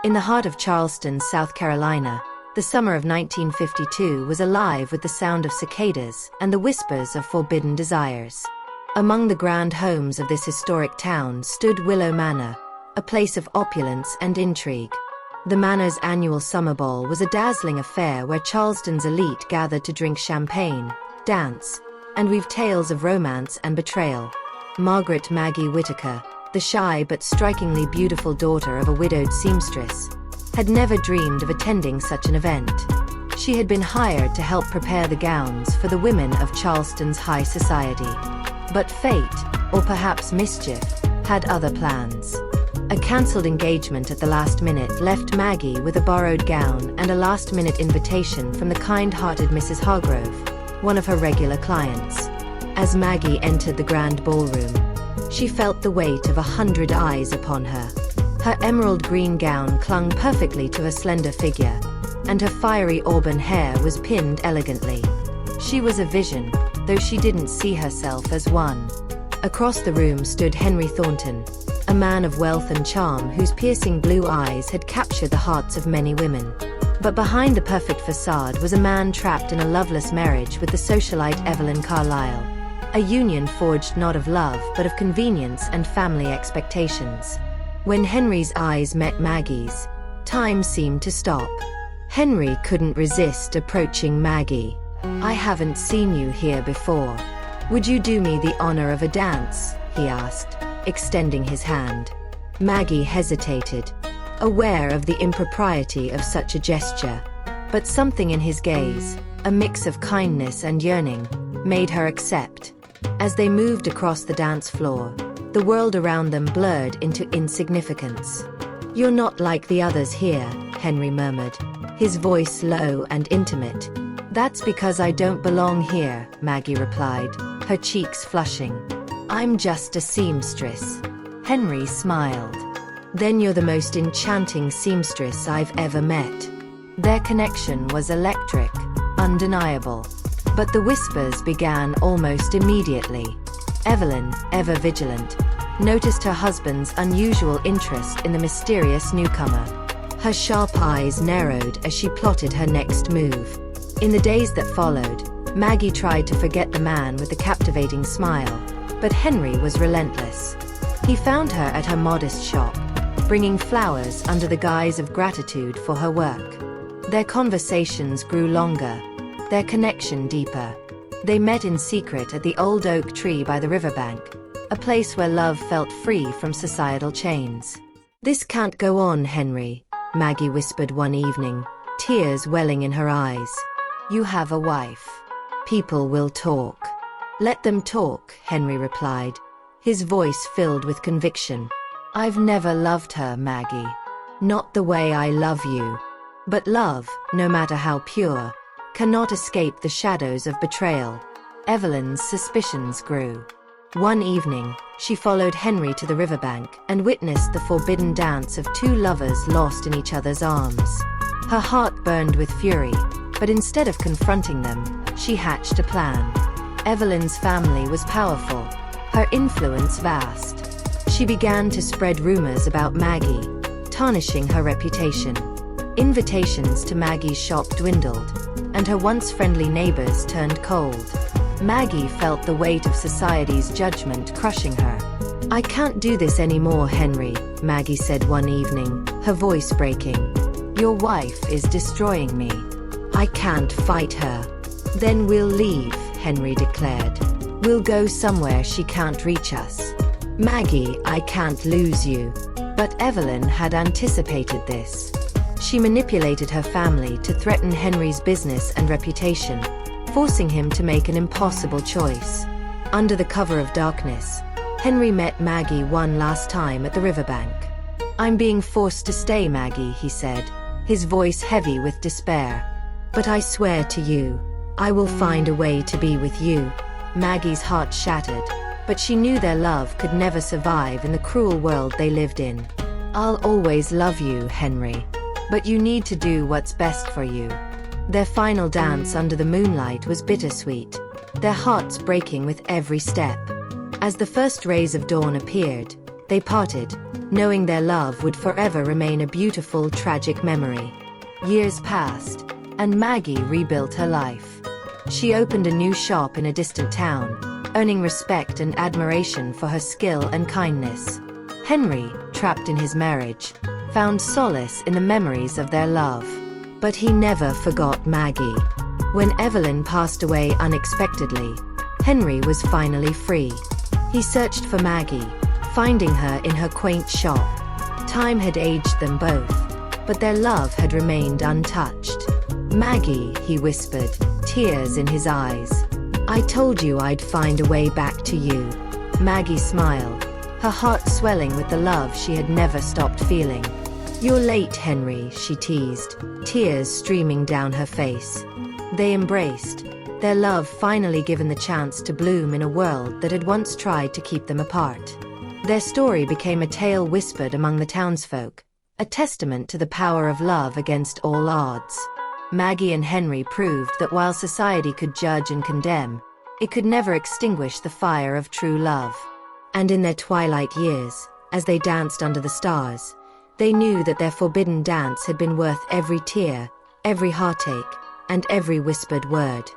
In the heart of Charleston, South Carolina, the summer of 1952 was alive with the sound of cicadas and the whispers of forbidden desires. Among the grand homes of this historic town stood Willow Manor, a place of opulence and intrigue. The manor's annual summer ball was a dazzling affair where Charleston's elite gathered to drink champagne, dance, and weave tales of romance and betrayal. Margaret Maggie Whitaker, the shy but strikingly beautiful daughter of a widowed seamstress, had never dreamed of attending such an event. She had been hired to help prepare the gowns for the women of Charleston's high society. But fate, or perhaps mischief, had other plans. A cancelled engagement at the last minute left Maggie with a borrowed gown and a last-minute invitation from the kind-hearted Mrs. Hargrove, one of her regular clients. As Maggie entered the grand ballroom, she felt the weight of 100 eyes upon her. Her emerald green gown clung perfectly to her slender figure, and her fiery auburn hair was pinned elegantly. She was a vision, though she didn't see herself as one. Across the room stood Henry Thornton, a man of wealth and charm whose piercing blue eyes had captured the hearts of many women. But behind the perfect facade was a man trapped in a loveless marriage with the socialite Evelyn Carlyle, a union forged not of love but of convenience and family expectations. When Henry's eyes met Maggie's, time seemed to stop. Henry couldn't resist approaching Maggie. "I haven't seen you here before. Would you do me the honor of a dance?" he asked, extending his hand. Maggie hesitated, aware of the impropriety of such a gesture, but something in his gaze, a mix of kindness and yearning, made her accept. As they moved across the dance floor, the world around them blurred into insignificance. "You're not like the others here," Henry murmured, his voice low and intimate. "That's because I don't belong here," Maggie replied, her cheeks flushing. "I'm just a seamstress." Henry smiled. "Then you're the most enchanting seamstress I've ever met." Their connection was electric, undeniable. But the whispers began almost immediately. Evelyn, ever vigilant, noticed her husband's unusual interest in the mysterious newcomer. Her sharp eyes narrowed as she plotted her next move. In the days that followed, Maggie tried to forget the man with the captivating smile, but Henry was relentless. He found her at her modest shop, bringing flowers under the guise of gratitude for her work. Their conversations grew longer, their connection deeper. They met in secret at the old oak tree by the riverbank, a place where love felt free from societal chains. "This can't go on, Henry," Maggie whispered one evening, tears welling in her eyes. "You have a wife. People will talk." "Let them talk," Henry replied, his voice filled with conviction. "I've never loved her, Maggie. Not the way I love you. But love, no matter how pure, cannot escape the shadows of betrayal." Evelyn's suspicions grew. One evening, she followed Henry to the riverbank and witnessed the forbidden dance of two lovers lost in each other's arms. Her heart burned with fury, but instead of confronting them, she hatched a plan. Evelyn's family was powerful, her influence vast. She began to spread rumors about Maggie, tarnishing her reputation. Invitations to Maggie's shop dwindled, and her once friendly neighbors turned cold. Maggie felt the weight of society's judgment crushing her. "I can't do this anymore, Henry," Maggie said one evening, her voice breaking. "Your wife is destroying me. I can't fight her." "Then we'll leave," Henry declared. "We'll go somewhere she can't reach us." "Maggie, I can't lose you." But Evelyn had anticipated this. She manipulated her family to threaten Henry's business and reputation, forcing him to make an impossible choice. Under the cover of darkness, Henry met Maggie one last time at the riverbank. "I'm being forced to stay, Maggie," he said, his voice heavy with despair. "But I swear to you, I will find a way to be with you." Maggie's heart shattered, but she knew their love could never survive in the cruel world they lived in. "I'll always love you, Henry. But you need to do what's best for you." Their final dance under the moonlight was bittersweet, their hearts breaking with every step. As the first rays of dawn appeared, They parted, knowing their love would forever remain a beautiful, tragic memory. Years passed, and Maggie rebuilt her life. She opened a new shop in a distant town, earning respect and admiration for her skill and kindness. Henry, trapped in his marriage, found solace in the memories of their love. But he never forgot Maggie. When Evelyn passed away unexpectedly, Henry was finally free. He searched for Maggie, finding her in her quaint shop. Time had aged them both, but their love had remained untouched. "Maggie," he whispered, tears in his eyes. "I told you I'd find a way back to you." Maggie smiled, her heart swelling with the love she had never stopped feeling. "You're late, Henry," she teased, tears streaming down her face. They embraced, their love finally given the chance to bloom in a world that had once tried to keep them apart. Their story became a tale whispered among the townsfolk, a testament to the power of love against all odds. Maggie and Henry proved that while society could judge and condemn, it could never extinguish the fire of true love. And in their twilight years, as they danced under the stars, they knew that their forbidden dance had been worth every tear, every heartache, and every whispered word.